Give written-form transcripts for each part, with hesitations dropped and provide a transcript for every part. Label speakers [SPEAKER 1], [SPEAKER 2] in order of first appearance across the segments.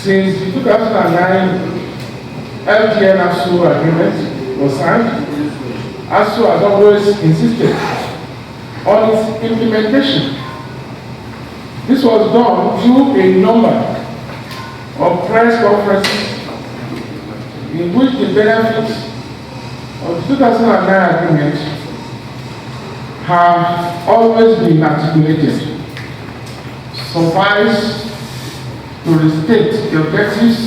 [SPEAKER 1] Since the 2009 LGN ASUU agreement was signed, ASUU has always insisted on its implementation. This was done through a number of press conferences in which the benefits of the 2009 agreement have always been articulated. Suffice to restate the objectives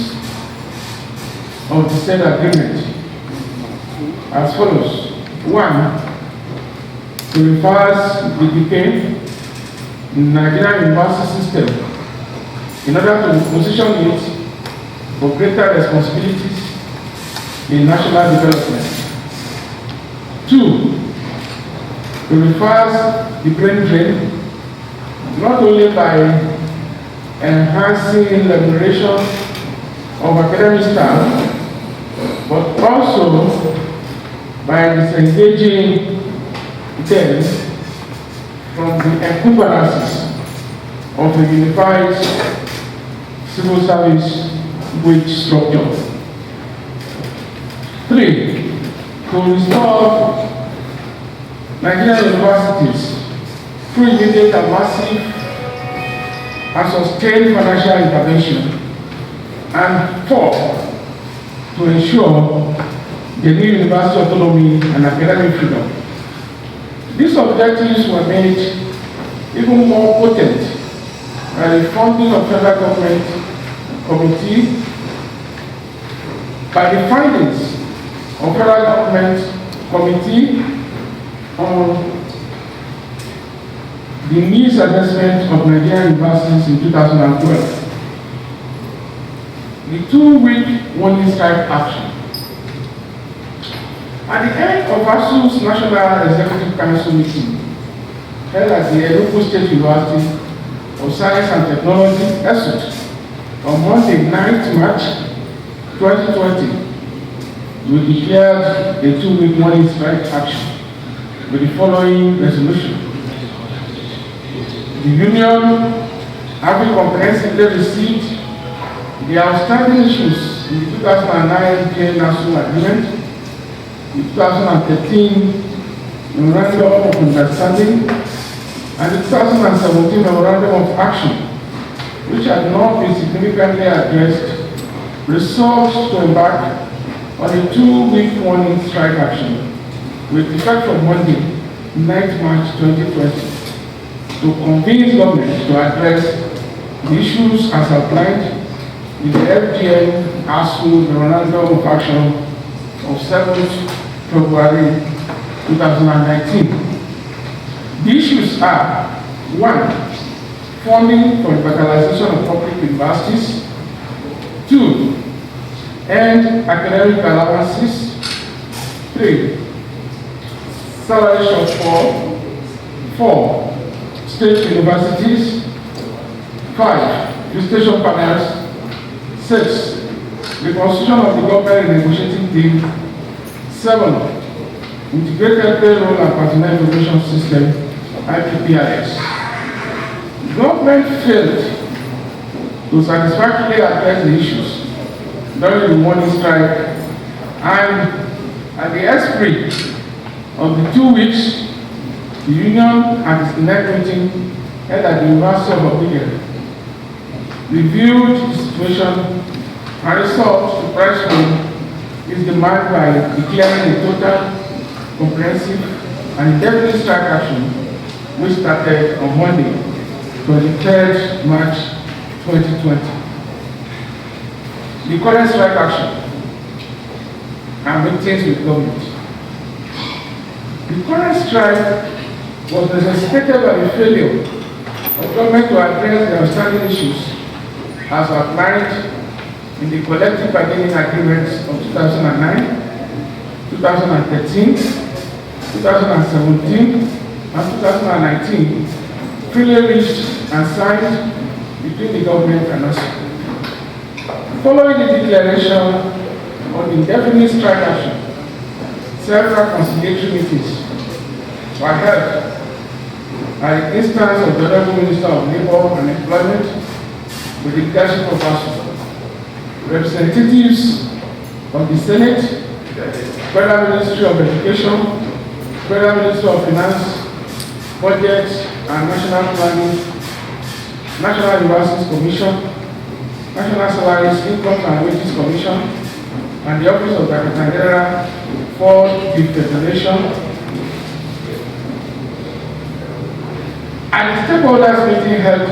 [SPEAKER 1] of the said agreement as follows. 1. To reverse the decay in the Nigerian university system in order to position it for greater responsibilities in national development. 2. To reverse the brain drain, not only by enhancing remuneration of academic staff, but also by disengaging them from the encumbrances of a unified civil service wage structure. 3. To restore Nigerian universities through immediate and massive and sustained financial intervention. And 4. To ensure the new university autonomy and academic freedom. These objectives were made even more potent by the funding of federal government committee, by the findings of federal government committee on the needs assessment of Nigerian universities in 2012. The 2-week warning strike action. At the end of ASUU's National Executive Council meeting held at the Enugu State University of Science and Technology, ASUU, on Monday, 9th March 2020, we declared a 2-week warning strike action with the following resolution. The Union, having comprehensively received the outstanding issues in the 2009 ASUU agreement, the 2013 Memorandum of Understanding, and the 2017 Memorandum of Action, which had not been significantly addressed, resolved to embark on a 2-week warning strike action with effect from Monday, 9th March 2020, to convince government to address the issues as outlined in the FGN ASUU Memorandum of Action of 7th February 2019. The issues are: 1. Funding for revitalization of public universities. 2. End academic allowances. 3. Salary shortfall. 4. State universities. 5. Visitation panels. 6. Reconstruction of the government negotiating team. 7. Integrated payroll and personnel information system, IPPIS. Government failed to satisfactorily address the issues during the warning strike, and at the expiry of the 2 weeks, the union and its next meeting held at the University of Abuja reviewed the situation and resolved to press on its demand by declaring a total, comprehensive, and indefinite strike action, which started on Monday, 23rd March 2020. The current strike action and meetings with government. The current strike was necessitated by the failure of government to address the outstanding issues as outlined in the collective bargaining agreements of 2009, 2013, 2017, and 2019, freely reached and signed between the government and us. Following the declaration on indefinite strike action, several conciliatory meetings were held at the instance of the Honorable Minister of Labour and Employment with the leadership of ASUU. representatives of the Senate, Federal Ministry of Education, Federal Ministry of Finance, Budget and National Planning, National Universities Commission, National Salaries, Income and Wages Commission, and the Office of the Secretary General for the Federation. At the stakeholders meeting held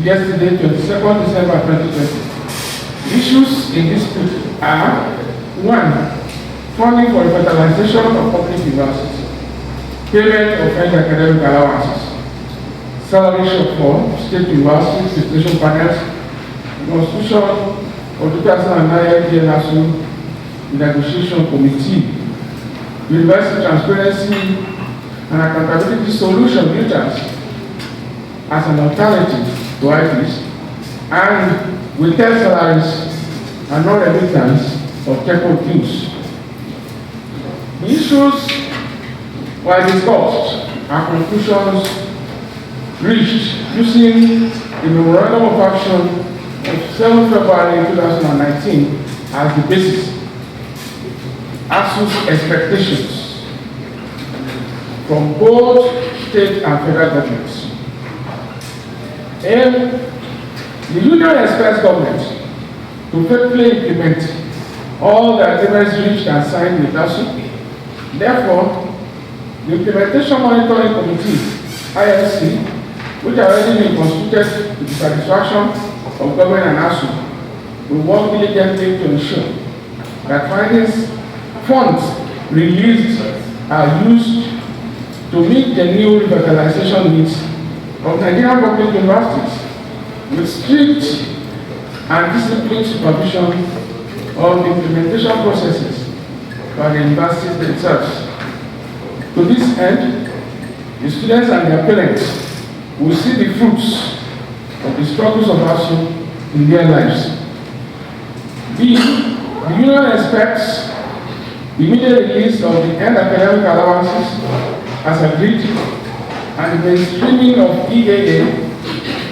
[SPEAKER 1] yesterday, 22nd December 2020, issues in dispute are: 1. Funding for revitalization of public universities, payment of end academic allowances, salary shortfall, state universities, situation panels, constitution of 2009 ASUU negotiation committee, university transparency and accountability solution filters as an alternative to IPs, and withheld salaries and non-remittance of technical dues. The issues were discussed and conclusions reached using the Memorandum of Action of 7 February 2019 as the basis. ASUU's expectations from both state and federal governments. The union expects government to faithfully implement all the agreements reached and signed with ASUU. Therefore, the Implementation Monitoring Committee, IMC, which have already been constituted to the satisfaction of government and ASUU, will work diligently to ensure that funds released are used to meet the new revitalization needs of Nigerian public universities with strict and disciplined supervision of the implementation processes by the universities themselves. To this end, the students and their parents will see the fruits of the struggles of ASUU in their lives. The union expects the immediate release of the end academic allowances as agreed and the mainstreaming of EAA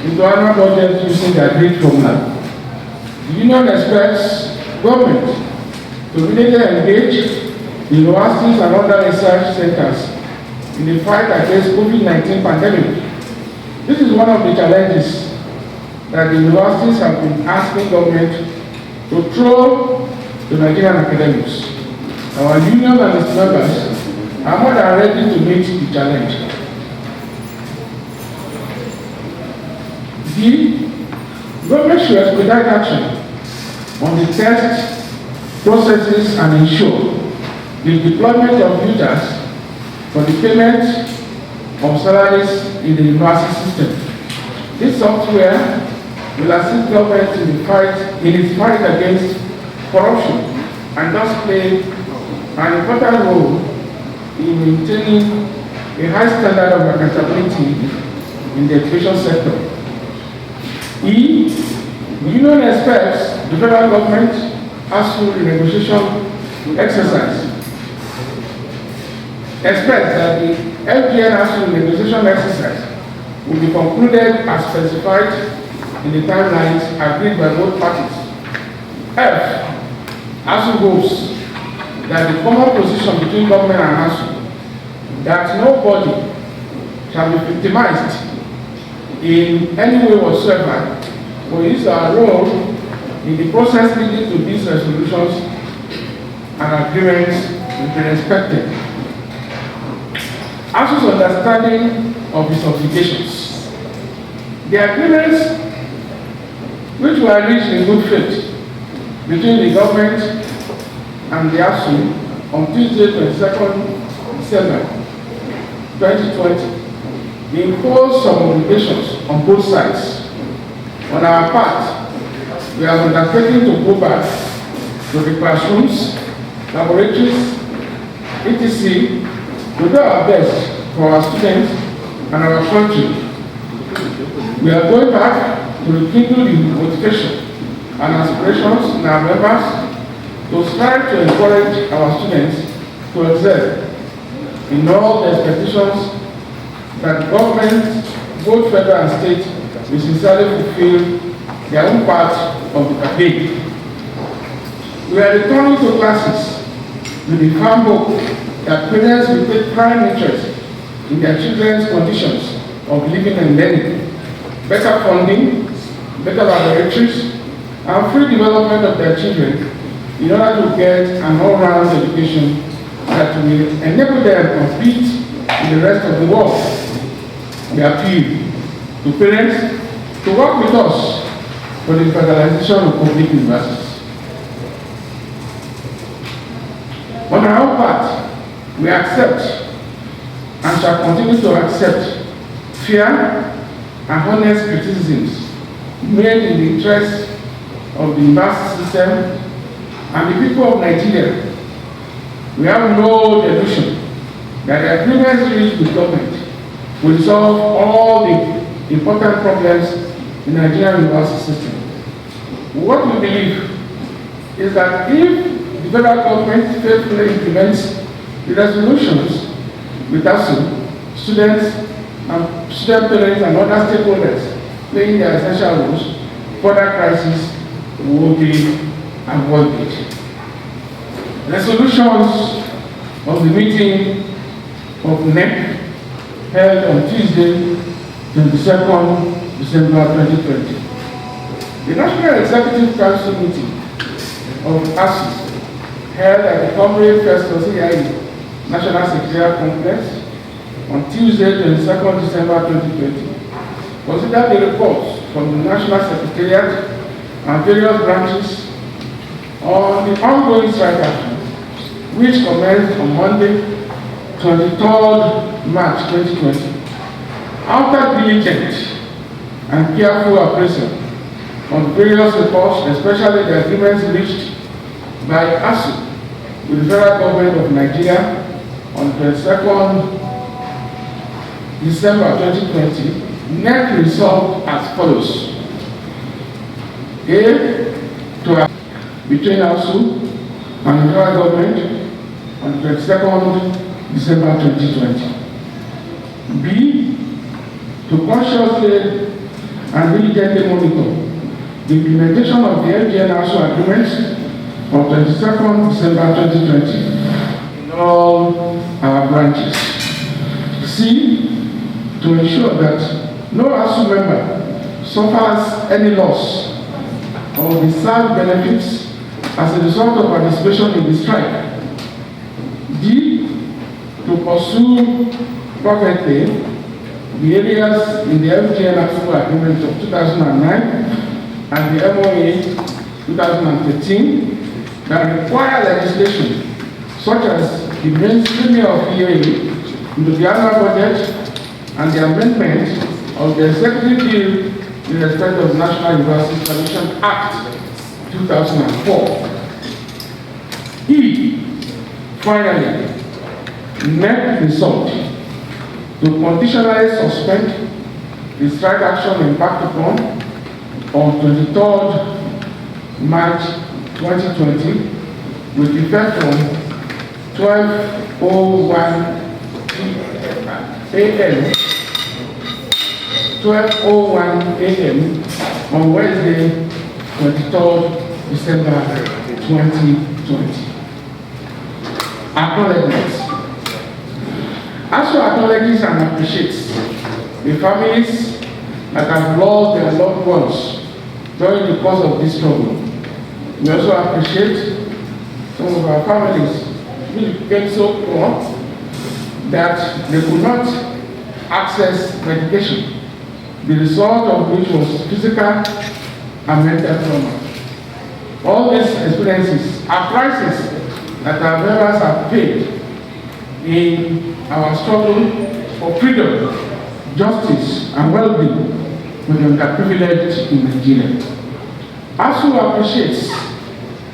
[SPEAKER 1] into annual budget using the agreed formula. The union expects government to immediately engage the universities and other research centers in the fight against COVID-19 pandemic. This is one of the challenges that the universities have been asking government to throw to Nigerian academics. Our union and its members are more than ready to meet the challenge. The government should expedite action on the test processes and ensure the deployment of filters for the payment of salaries in the university system. This software will assist government in its fight against corruption and thus play an important role in maintaining a high standard of accountability in the education sector. The union expects the federal government ASUU renegotiation exercise. Expects that the FGN ASUU negotiation exercise will be concluded as specified in the timelines agreed by both parties. ASUU hopes that the common position between government and ASUU that nobody shall be victimized in any way whatsoever will use our role in the process leading to these resolutions and agreements will be respected. ASUU's understanding of its obligations. The agreements which were reached in good faith between the government and the ASUU on Tuesday, 22nd December 2020, they impose some obligations on both sides. On our part, we have undertaken to go back to the classrooms, laboratories, etc., to do our best for our students and our country. We are going back to rekindle the motivation and aspirations in our members to strive to encourage our students to excel in all the expectations that the government, both federal and state, will sincerely fulfill their own part of the campaign. We are returning to classes with the firm hope that parents will take prime interest in their children's conditions of living and learning, better funding, better laboratories, and free development of their children in order to get an all-round education that will enable them to compete in the rest of the world. We appeal to parents to work with us for the federalization of public universities. On our part, we accept and shall continue to accept fair and honest criticisms made in the interest of the university system and the people of Nigeria. We have no delusion that the agreements reached with government will solve all the important problems in the Nigerian university system. What we believe is that if the federal government faithfully implements the resolutions with ASUU, students and student parents and other stakeholders playing their essential roles, further crises will be avoided. Resolutions of the meeting of NEC held on Tuesday, 22nd December 2020. The National Executive Council meeting of ASUU held at the Comrade Festival CIE National Secretariat Complex on Tuesday, 22nd December 2020, considered the reports from the National Secretariat and various branches on the ongoing strike action, which commenced on Monday, 23rd March 2020. After diligent and careful appraisal on various reports, especially the agreements reached by ASUU with the federal government of Nigeria on 22nd December 2020, NEC resolved as follows. A, to between ASUU and the federal government on 22nd December 2020. B, to consciously and diligently monitor the implementation of the FGN-ASUU agreements on 22nd December 2020 in all our branches. C, to ensure that no ASUU member suffers any loss of the served benefits as a result of participation in the strike. D, to pursue perfectly the areas in the FGN-ASUU agreement of 2009 and the MOA 2013 that require legislation such as the mainstreaming of EAA into the annual budget and the amendment of the executive bill in respect of the National University Commission Act 2004. E, finally, NEC resolved to conditionally suspend the strike action embarked upon on 23rd March 2020 with effect from 12:01 a.m. 12:01 a.m. on Wednesday, 23rd December 2020. Acknowledgements. ASUU acknowledges and appreciates the families that have lost their loved ones during the course of this struggle. We also appreciate some of our families who became so poor that they could not access medication, the result of which was physical and mental trauma. All these experiences are prices that our members have paid in our struggle for freedom, justice, and well-being for the underprivileged in Nigeria. ASUU appreciates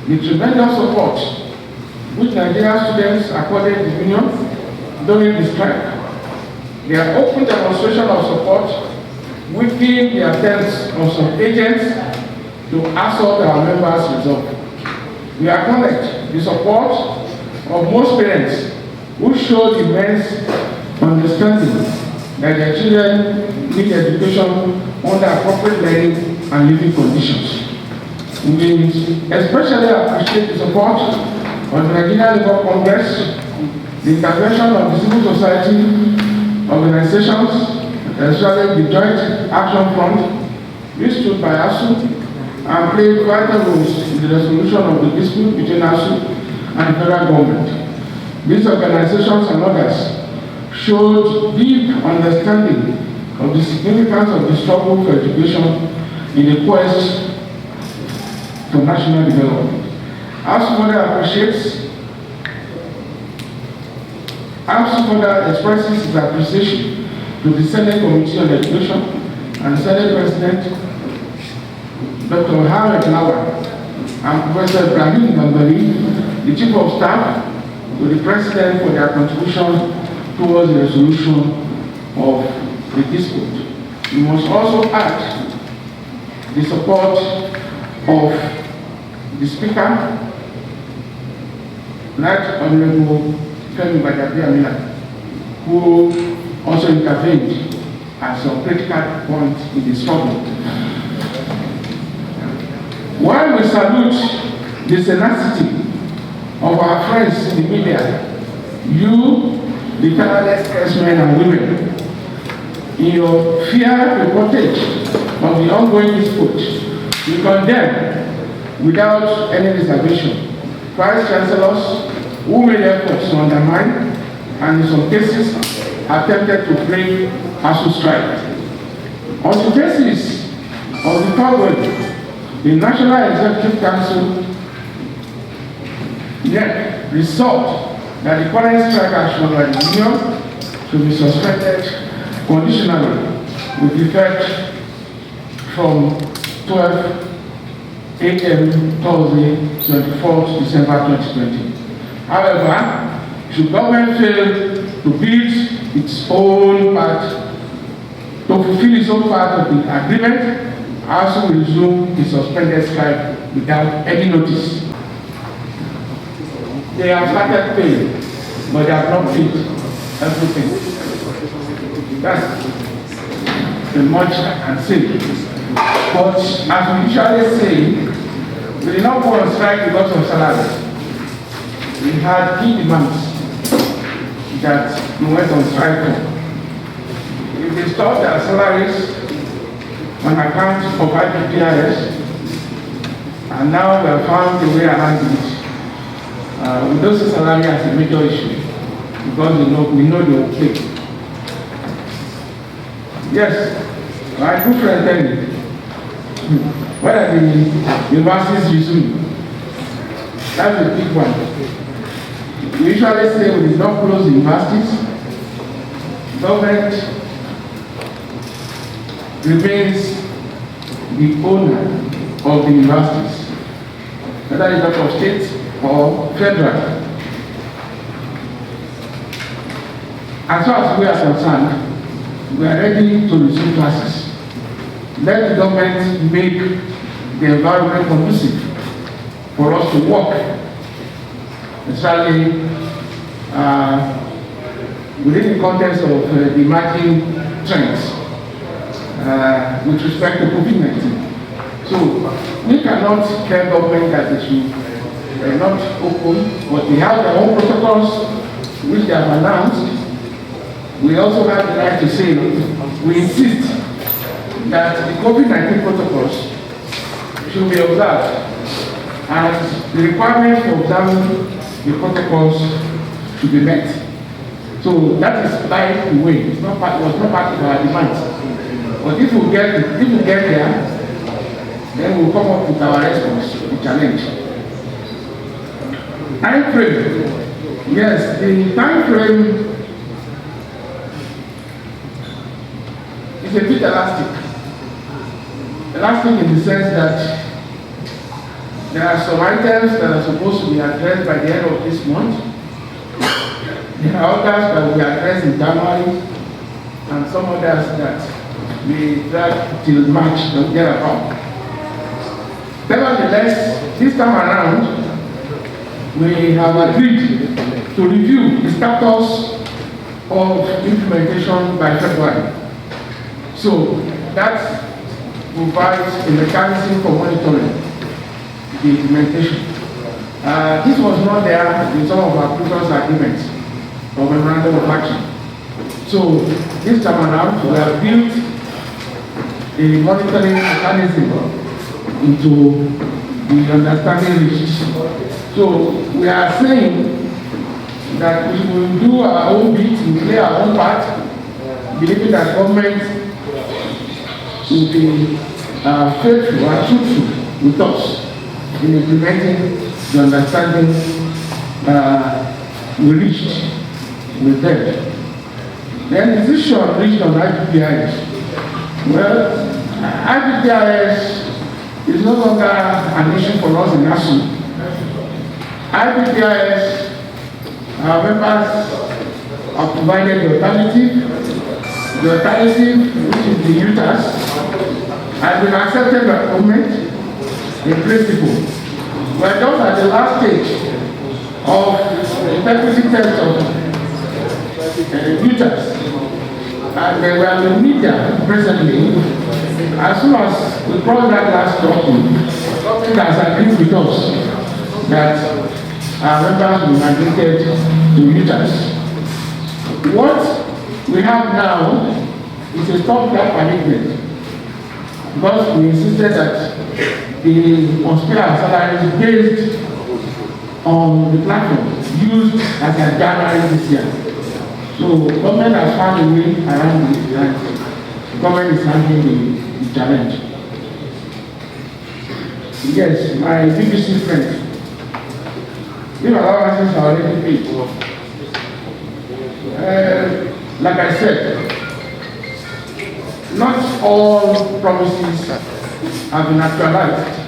[SPEAKER 1] the tremendous support which Nigerian students accorded the union during the strike. Their open demonstration of support weakened the attempts of some agents to assault our members' resolve. We acknowledge the support of most parents who showed immense understanding that their children need education under appropriate learning and living conditions. We especially appreciate the support of the Nigerian Labour Congress, the intervention of the civil society organizations, especially the Joint Action Front, which stood by ASUU and played vital roles in the resolution of the dispute between ASUU and the federal government. These organizations and others showed deep understanding of the significance of the struggle for education in the quest for national development. ASUU further expresses its appreciation to the Senate Committee on Education and Senate President Dr. Mohamed Lawal and Professor Ibrahim Gambari, the Chief of Staff, to the President for their contribution towards the resolution of the dispute. We must also add the support of the Speaker, Right Honorable Femi Gbadagbe-Amila, who also intervened at some critical points in the struggle. While we salute the tenacity of our friends in the media, you, the tireless men and women, in your fair reportage of the ongoing dispute, we condemn without any reservation vice chancellors who made efforts to undermine and in some cases attempted to break ASUU strike. On the basis of the following, the National Executive Council yet resolved that the current strike action by the union should be suspended conditionally with effect from 12 a.m. Thursday, 24th December 2020. However, should government fail to build its own part, to fulfill its own part of the agreement, ASUU will resume the suspended strike without any notice. They have started paying, but they have not paid everything. That's the much I can say. But as we usually say, we did not go on strike because of salary. We had key demands that we went on strike for. If they stopped their salaries on account of IPPIS, and now we have found a way around it. We don't see salary as a major issue because we know they will pay. Yes, my good friend Danny, when are the universities resume? That's a big one. We usually say we did not close the universities. Government remains the owner of the universities, whether it's of state or federal. As far as we are concerned, we are ready to resume classes. Let the government make the environment conducive for us to work, especially within the context of the emerging trends with respect to COVID-19. So we cannot tell government that they should not open, but they have their own protocols which they have announced. We also have the right to say we insist that the COVID-19 protocols should be observed, and the requirements for observing the protocols should be met. So that is by the way. It was not part of our demands. But if we get there, then we'll come up with our response to the challenge. Time frame. Yes, the time frame is a bit elastic. Elastic in the sense that there are some items that are supposed to be addressed by the end of this month. There are others that will be addressed in January, and some others that may drag till March to get about. Nevertheless, this time around, we have agreed to review the status of implementation by February. So that provides a mechanism for monitoring the implementation. This was not there in some of our previous agreements or memorandum of action. So this time around, we have built a monitoring mechanism into the understanding reached. So we are saying that we will do our own bit, we play our own part, believing that government will be faithful and truthful with us in implementing the understanding we reached with them. Then the decision reached on IPPIS. Well, IPPIS is no longer an issue for us in ASUU. IPPIS, our members have provided the alternative. The alternative, which is the UTAS, has been accepted by government in principle. We are just at the last stage of the integrity test of UTAS. And we are in media presently. As soon as we cross that last document, it has agreed with us that our members will be migrated to UTAS. What we have now is a stopgap arrangement, because we insisted that the hospital salary is based on the platform used as a January this year. So government has found a way around it, and government is handling the challenge. Yes, my BBC friend, you know, allowances are already paid. Like I said, not all promises have been actualized,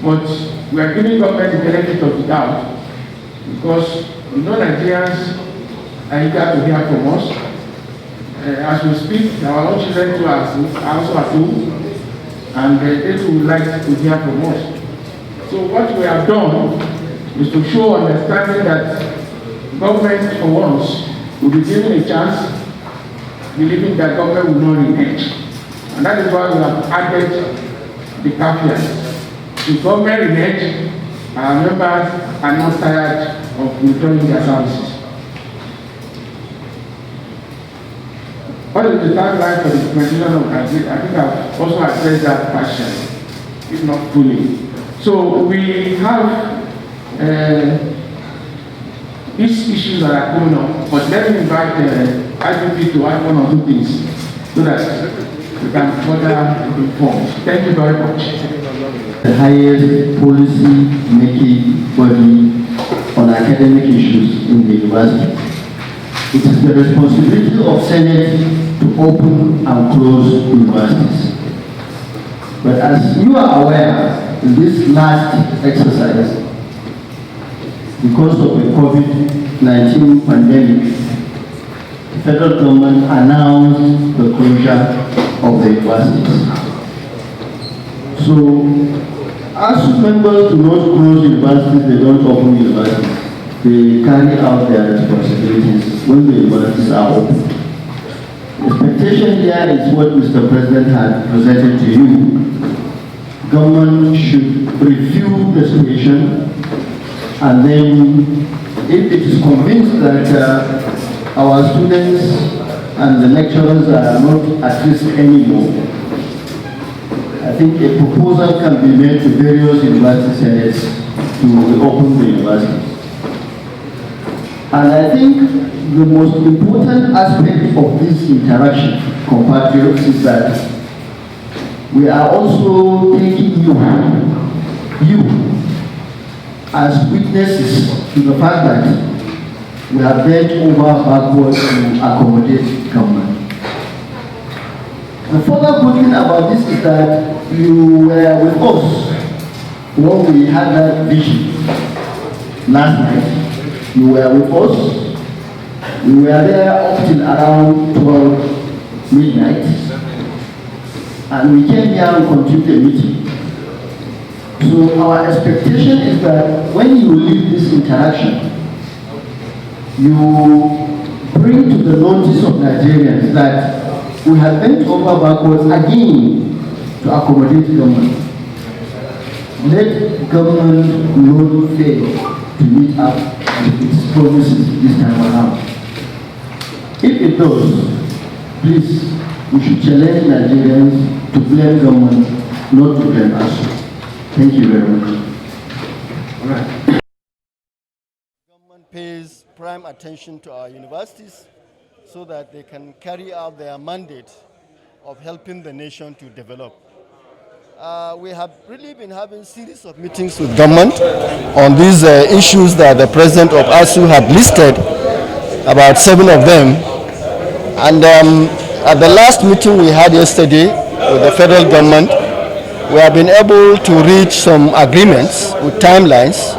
[SPEAKER 1] but we are giving government the benefit of the doubt, because you know Nigerians are eager to hear from us. As we speak, our own children too are also at home, and they too would like to hear from us. So what we have done is to show understanding that government for once will be given a chance, believing that government will not renege. And that is why we have added the caveat. If government renege, our members are not tired of withdrawing their services. What is the tagline for the implementation of Nigeria? I think I've also addressed that partially, if not fully. So we have these issues that are coming up, but let me invite IPP to add one or two things so that we can further inform. Thank you very much.
[SPEAKER 2] The highest policy-making body on academic issues in the university. It is the responsibility of Senate to open and close universities. But as you are aware, in this last exercise, because of the COVID-19 pandemic, the federal government announced the closure of the universities. So, as members do not close universities, they don't open universities. They carry out their responsibilities when the universities are open. The expectation here is what Mr. President had presented to you. Government should review the situation, and then if it is convinced that our students and the lecturers are not at risk anymore, I think a proposal can be made to various university senates to reopen the universities. And I think the most important aspect of this interaction, compatriots, is that we are also taking you as witnesses to the fact that we have bent over backwards to accommodate government. The further good thing about this is that you were with us when we had that vision last night. You were with us. We were there up till around 12 midnight. And we came here and continued the meeting. So our expectation is that when you leave this interaction, you bring to the notice of Nigerians that we have bent over backwards again to accommodate government. let government not fail to meet up with its promises this time around. If it does, please, we should challenge Nigerians to blame government, not to blame us. Thank you very much.
[SPEAKER 1] All right.
[SPEAKER 3] Government pays prime attention to our universities so that they can carry out their mandate of helping the nation to develop. We have really been having series of meetings with government on these issues that the president of ASUU had listed, about 7 of them. And at the last meeting we had yesterday with the federal government, we have been able to reach some agreements with timelines,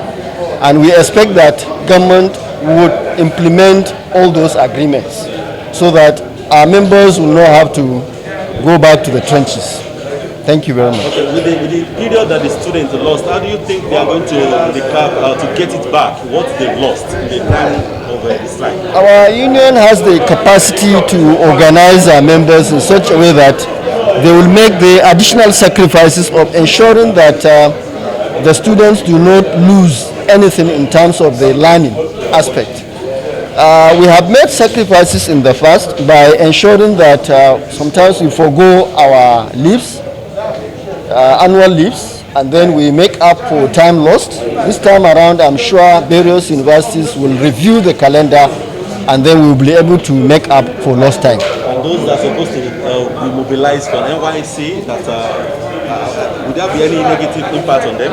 [SPEAKER 3] and we expect that government would implement all those agreements so that our members will not have to go back to the trenches. Thank you very much.
[SPEAKER 4] Okay, with the period that the students lost, how do you think they are going to recover to get it back, what they've lost in the time of the strike?
[SPEAKER 3] Our union has the capacity to organize our members in such a way that they will make the additional sacrifices of ensuring that the students do not lose anything in terms of the learning aspect. We have made sacrifices in the past by ensuring that sometimes we forego our leaves, annual leaves, and then we make up for time lost. This time around, I'm sure various universities will review the calendar, and then we will be able to make up for lost time.
[SPEAKER 4] And those that are supposed to be mobilized for NYC, would there be any negative impact on them?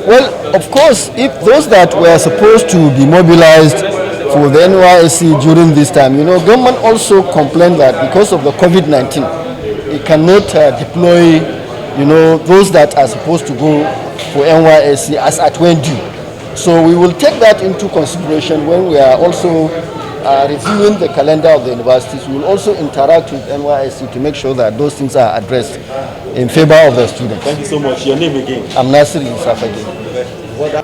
[SPEAKER 3] Well, of course, if those that were supposed to be mobilized for the NYSC during this time, government also complained that because of the COVID-19, it cannot deploy, those that are supposed to go for NYSC as at when due. So we will take that into consideration when we are also reviewing the calendar of the universities. We will also interact with NYSC to make sure that those things are addressed in favor of the students.
[SPEAKER 4] Thank you so much. Your name again?
[SPEAKER 3] I'm Nasir Yusuf again.